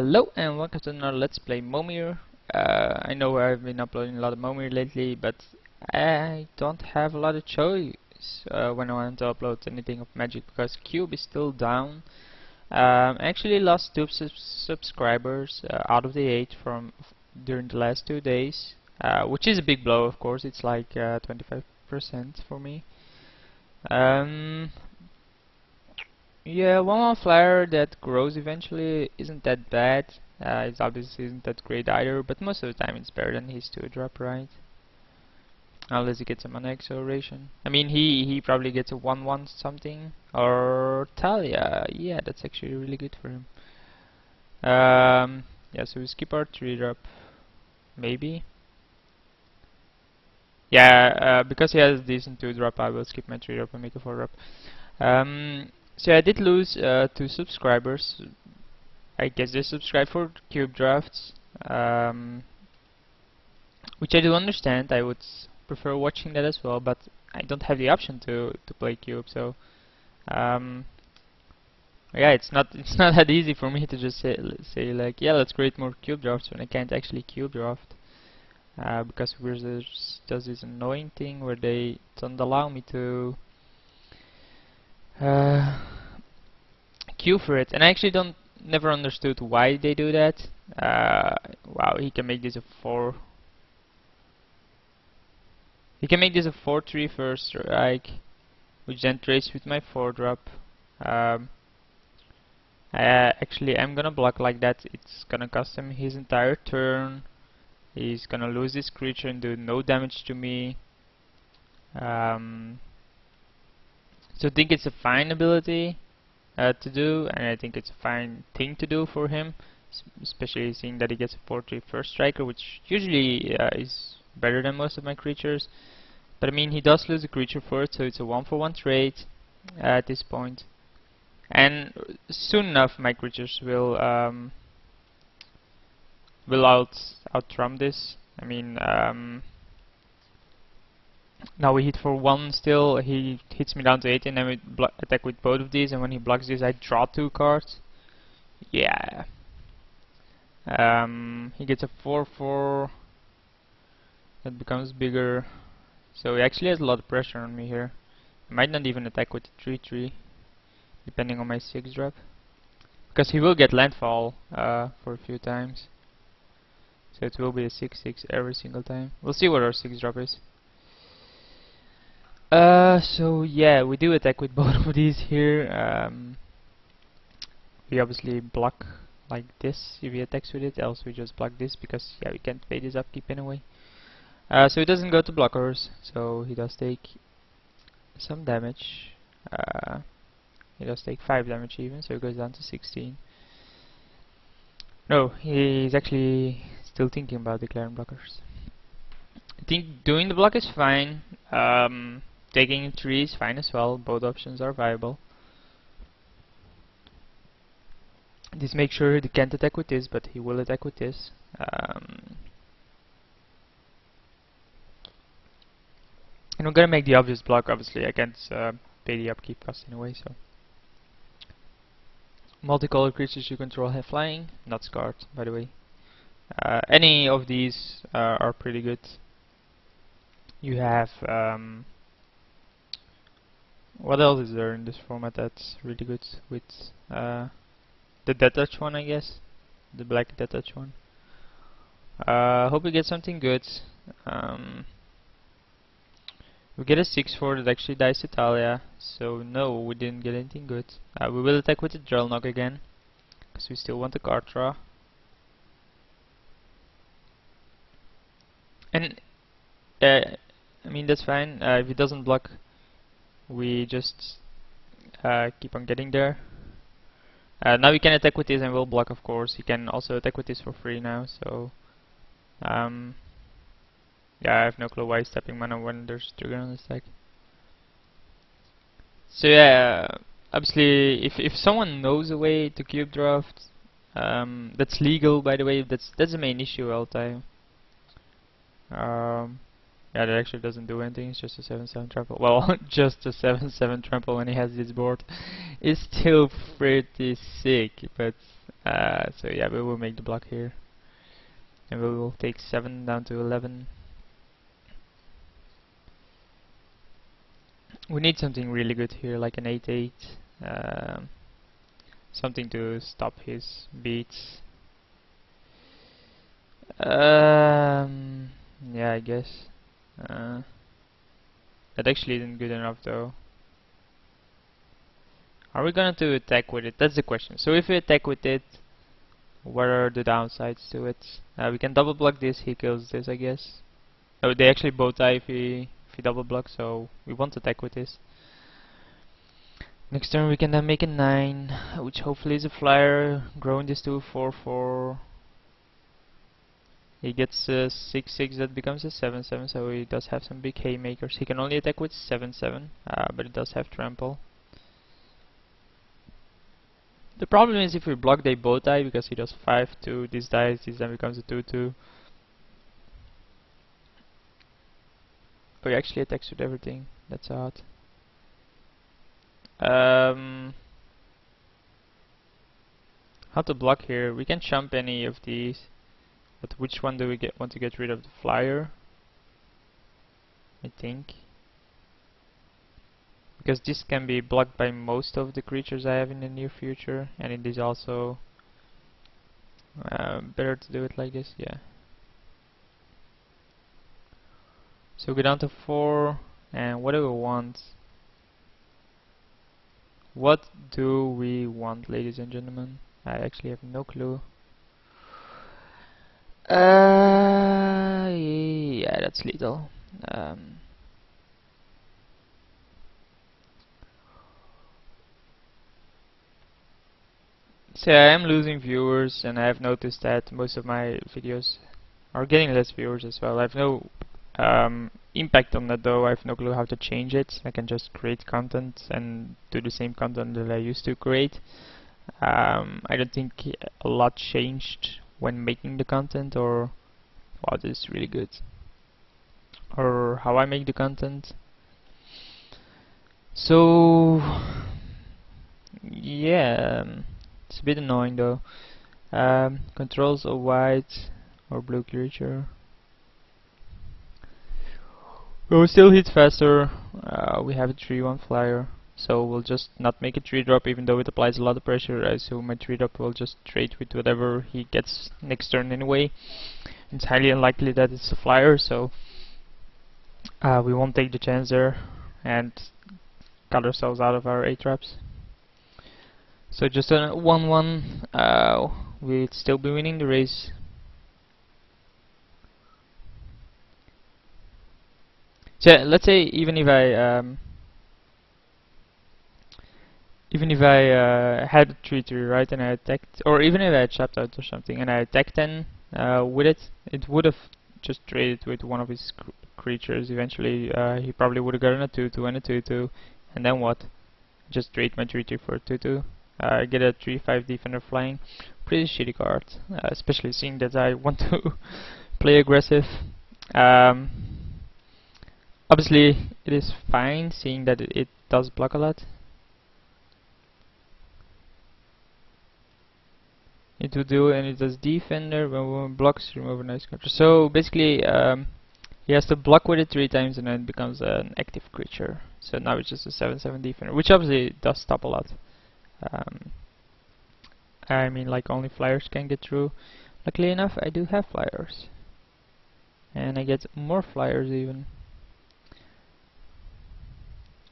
Hello and welcome to another Let's Play Momir. I know I've been uploading a lot of Momir lately, but I don't have a lot of choice when I want to upload anything of Magic because Cube is still down. Actually lost 2 subscribers out of the 8 from during the last 2 days, which is a big blow. Of course, it's like 25% for me. Yeah, one flyer that grows eventually isn't that bad. It's obviously isn't that great either, but most of the time it's better than his 2-drop, right? Unless he gets a mana acceleration. I mean, he probably gets a 1/1 something or Talia. Yeah, that's actually really good for him. Yeah, so we skip our 3-drop, maybe. Yeah, because he has a decent 2-drop, I will skip my 3-drop and make a 4-drop. So I did lose 2 subscribers. I guess they subscribe for cube drafts, which I do understand. I would prefer watching that as well, but I don't have the option to play cube. So yeah, it's not that easy for me to just say like, yeah, let's create more cube drafts when I can't actually cube draft. Because Wizards does this annoying thing where they don't allow me to queue for it, and I actually never understood why they do that. Wow, he can make this a 4. He can make this a 4/3 first strike, which then trades with my 4-drop. Actually, I'm gonna block like that. It's gonna cost him his entire turn. He's gonna lose this creature and do no damage to me. So I think it's a fine ability to do, and I think it's a fine thing to do for him, especially seeing that he gets a 4/3 first striker, which usually is better than most of my creatures. But I mean, he does lose a creature for it, so it's a 1-for-1 trade at this point. And soon enough, my creatures will out-trump this. I mean, now we hit for 1 still. He hits me down to 8, and then we attack with both of these. And when he blocks this, I draw 2 cards. Yeah. He gets a 4/4 that becomes bigger. So he actually has a lot of pressure on me here. I might not even attack with the 3/3, depending on my 6-drop, because he will get landfall for a few times. So it will be a 6/6 every single time. We'll see what our 6-drop is. So yeah, we do attack with both of these here. We obviously block like this if he attacks with it, else we just block this because yeah, we can't pay this upkeep anyway. So he doesn't go to blockers, so he does take some damage. He does take 5 damage even, so it goes down to 16. No, he's actually still thinking about declaring blockers. I think doing the block is fine. Taking 3 is fine as well. Both options are viable. Just make sure he can't attack with this, but he will attack with this. And I'm gonna make the obvious block. Obviously, I can't pay the upkeep cost anyway, so. Multicolored creatures you control have flying, not scarred, by the way. Any of these are pretty good. You have what else is there in this format that's really good? With the Death Touch one, I guess, the black Death Touch one. Hope we get something good. We get a 6/4 that actually dies to Talia, so no, we didn't get anything good. We will attack with the Drellnog again, because we still want the card draw. And I mean, that's fine. If it doesn't block, we just keep on getting there. Now we can attack with this and we'll block, of course. You can also attack with this for free now, so yeah, I have no clue why he's tapping mana when there's trigger on the stack. So yeah, obviously, if someone knows a way to cube draft, that's legal, by the way. That's the main issue all the time. Yeah, that actually doesn't do anything. It's just a 7/7 trample. Well, just a 7/7 trample when he has this board is still pretty sick. But So yeah, we will make the block here. And we will take 7 down to 11. We need something really good here, like an 8-8. Um, something to stop his beats. Yeah, I guess. That actually isn't good enough though. Are we going to attack with it? That's the question. So if we attack with it, what are the downsides to it? We can double block this, he kills this, I guess. Oh, they actually both die if he double blocks, so we won't attack with this. Next turn we can then make a 9, which hopefully is a flyer, growing this to a 4-4. He gets a 6-6, that becomes a 7-7, so he does have some big haymakers. He can only attack with 7-7, but it does have trample. The problem is if we block they both die, because he does 5-2, this dies, this then becomes a 2-2. Oh, he actually attacks with everything, that's odd. How to block here? We can jump any of these, but which one do we want to get rid of? The flyer, I think, because this can be blocked by most of the creatures I have in the near future, and it is also better to do it like this. Yeah. So go down to 4, and what do we want? What do we want, ladies and gentlemen? I actually have no clue. Yeah, that's lethal. So I am losing viewers, and I have noticed that most of my videos are getting less viewers as well. I have no impact on that though. I have no clue how to change it. I can just create content and do the same content that I used to create. I don't think a lot changed when making the content, or wow, this is really good, or how I make the content. So yeah, it's a bit annoying though. Controls a white or blue creature. We'll still hit faster. We have a 3-1 flyer, so we'll just not make a 3-drop, even though it applies a lot of pressure. I assume my 3-drop will just trade with whatever he gets next turn anyway. It's highly unlikely that it's a flyer, so we won't take the chance there and cut ourselves out of our 8-traps. So just a 1-1, we'd still be winning the race. So let's say even if I had a 3-3, right, and I attacked, or even if I had chopped out or something, and I attacked 10 with it, it would have just traded with one of his creatures. Eventually, he probably would have gotten a 2-2 and a 2-2, and then what? Just trade my 3-3 for a 2-2. Get a 3-5 defender flying. Pretty shitty card, especially seeing that I want to play aggressive. Obviously, it is fine, seeing that it does block a lot. It will do, and it does defender. When one blocks, remove a nice creature. So basically, he has to block with it 3 times, and then it becomes an active creature. So now it's just a 7/7 defender, which obviously does stop a lot. I mean, like only flyers can get through. Luckily enough, I do have flyers, and I get more flyers even.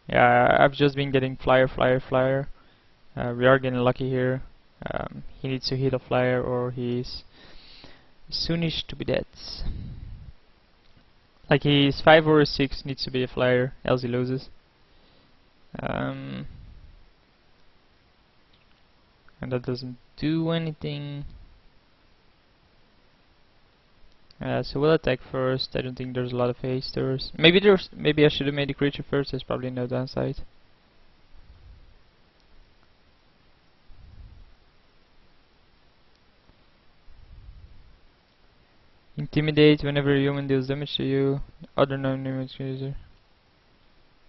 Yeah, I've just been getting flyer, flyer, flyer. We are getting lucky here. He needs to hit a flyer, or he's soonish to be dead. Like he's 5 or 6, needs to be a flyer, else he loses. And that doesn't do anything. So we'll attack first. I don't think there's a lot of hasters. Maybe I should have made the creature first. There's probably no downside. Intimidate whenever a human deals damage to you. Other non-human creature.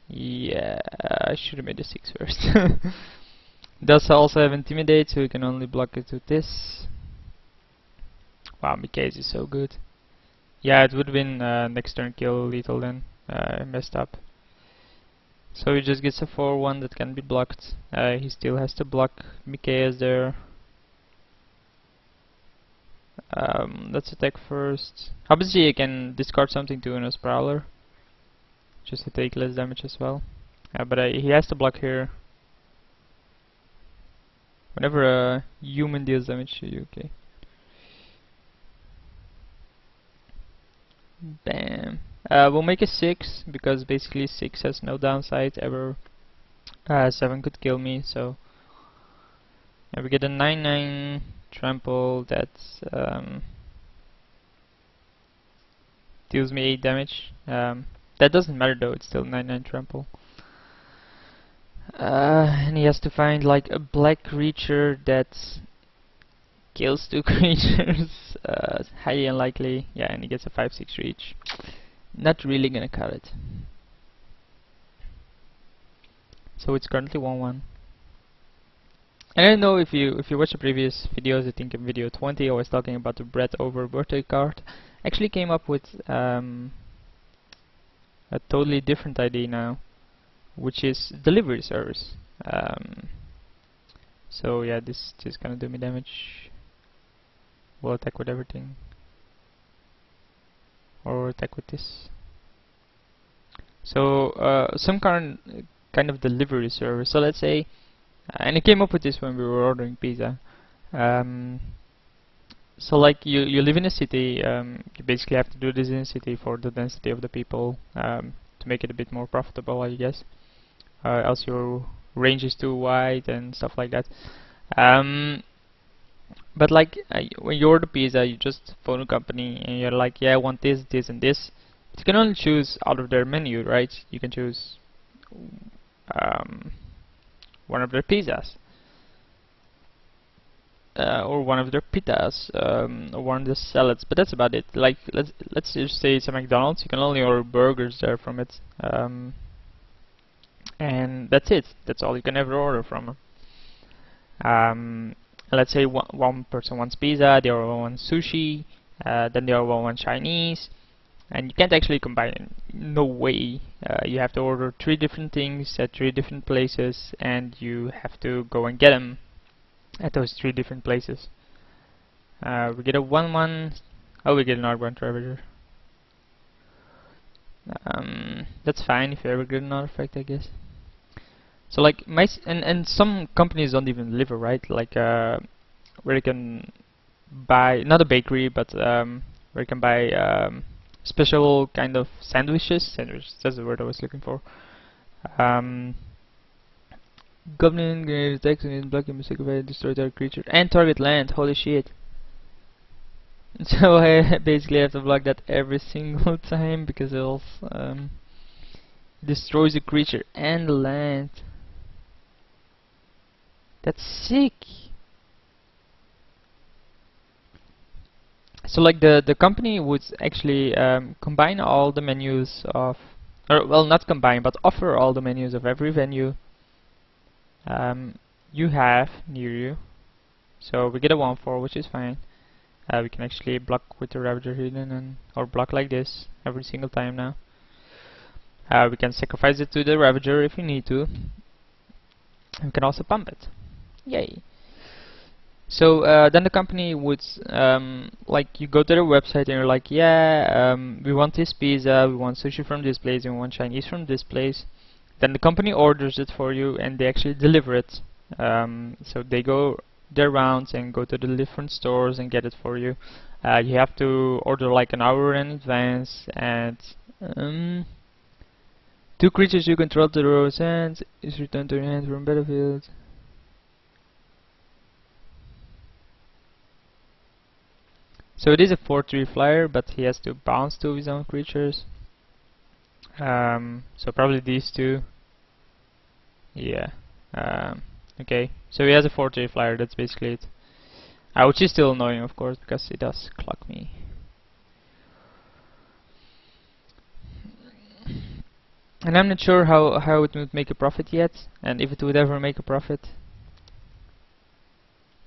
Yeah, I should have made the 6 first. Does also have Intimidate, so you can only block it with this. Wow, Mikase is so good. Yeah, it would have been next turn kill lethal then. I messed up. So he just gets a 4-1 that can be blocked. He still has to block Mikase there. Let's attack first. Obviously I can discard something to a Prowler, just to take less damage as well. But he has to block here. Whenever a human deals damage to you, okay. Bam. We'll make a 6, because basically 6 has no downside ever. 7 could kill me, so... And we get a 9-9 trample that deals me 8 damage. That doesn't matter though, it's still 9-9 trample. And he has to find like a black creature that kills 2 creatures. Highly unlikely. Yeah, and he gets a 5-6 reach. Not really gonna cut it. So it's currently 1-1. And I don't know if you watch the previous videos. I think in video 20 I was talking about the bread over birthday card. Actually came up with a totally different idea now, which is delivery service. So yeah, this is gonna do me damage. We'll attack with everything, or attack with this. So some kind of delivery service. So let's say, and I came up with this when we were ordering pizza. So like you live in a city, you basically have to do this in a city for the density of the people, to make it a bit more profitable, I guess. Else your range is too wide and stuff like that. But like when you order pizza, you just phone a company and you're like, yeah, I want this, this, and this. But you can only choose out of their menu, right? You can choose one of their pizzas, or one of their pitas, or one of the salads. But that's about it. Like let's just say it's a McDonald's. You can only order burgers there from it, and that's it. That's all you can ever order from them. Let's say one person wants pizza, the other one wants sushi, then the other one wants Chinese, and you can't actually combine it. No way. You have to order 3 different things at 3 different places, and you have to go and get them at those 3 different places. We get a 1-1. Oh, we get an Argent Ravager. That's fine if you ever get another effect, I guess. So like and some companies don't even deliver, right? Like where you can buy, not a bakery, but where you can buy special kind of sandwiches. Sandwiches, that's the word I was looking for. Goblin grenade attacks and blocking mistake if I destroy target creature and target land. Holy shit! So I basically have to block that every single time because it'll destroys the creature and the land. That's sick. So like the company would actually combine all the menus of, or well, not combine, but offer all the menus of every venue you have near you. So we get a 1-4, which is fine. We can actually block with the Ravager hidden, and or block like this every single time now. We can sacrifice it to the Ravager if we need to. We can also pump it. Yay! So then the company would, like, you go to their website and you're like, yeah, we want this pizza, we want sushi from this place, and we want Chinese from this place. Then the company orders it for you and they actually deliver it. So they go their rounds and go to the different stores and get it for you. You have to order like an hour in advance, and 2 creatures you control to their own hands is returned to your hand from battlefield. So it is a 4/3 flyer, but he has to bounce 2 of his own creatures. So probably these 2. Yeah. Okay. So he has a 4/3 flyer. That's basically it. Which is still annoying, of course, because he does clock me. And I'm not sure how it would make a profit yet, and if it would ever make a profit.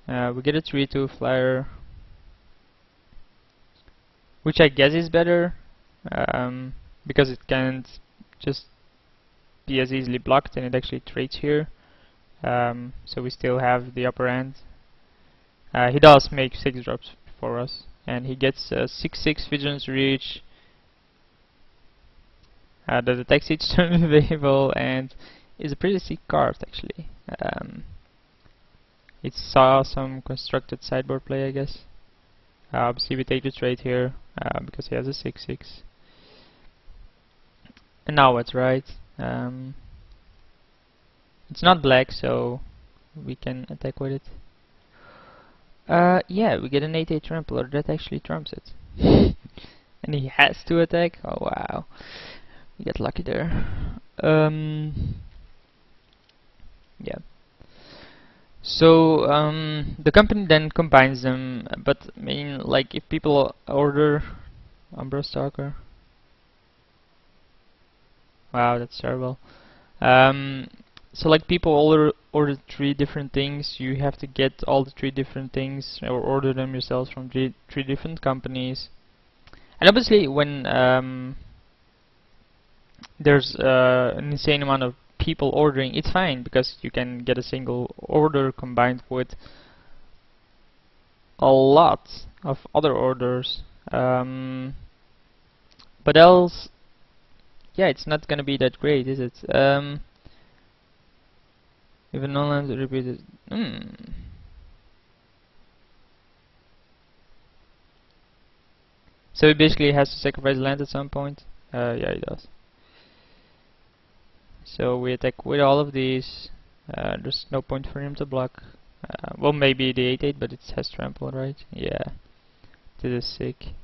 We get a 3/2 flyer, which I guess is better, because it can't just be as easily blocked and it actually trades here. So we still have the upper hand. He does make 6 drops for us, and he gets 6/6 Vigilance Reach. That attacks each turn available and is a pretty sick card actually. It saw some constructed sideboard play, I guess. Obviously we take the trade here because he has a 6/6. And now what's right? It's not black, so we can attack with it. Yeah, we get an 8/8 trampler. That actually trumps it. And he has to attack. Oh wow, we get lucky there. Yeah. So the company then combines them, but I mean, like, if people order Umbra Stalker, wow, that's terrible. So like people order 3 different things. You have to get all the 3 different things, or order them yourselves from 3 different companies. And obviously, when there's an insane amount of people ordering, it's fine because you can get a single order combined with a lot of other orders. But else, yeah, it's not gonna be that great, is it? Even online repeated. So he basically has to sacrifice land at some point. Yeah, he does. So we attack with all of these. There's no point for him to block. Well, maybe the 8/8, but it has trample, right? Yeah. This is sick.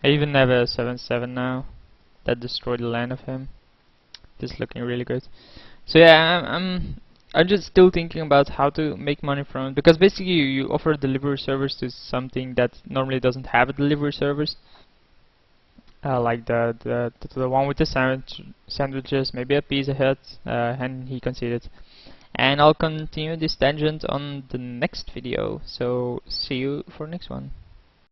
I even have a 7/7 now. That destroyed the land of him. This is looking really good. So yeah, I'm just still thinking about how to make money from it, because basically you offer a delivery service to something that normally doesn't have a delivery service. Like the one with the sandwiches, maybe a Pizza Hut, and he conceded. And I'll continue this tangent on the next video, so see you for next one.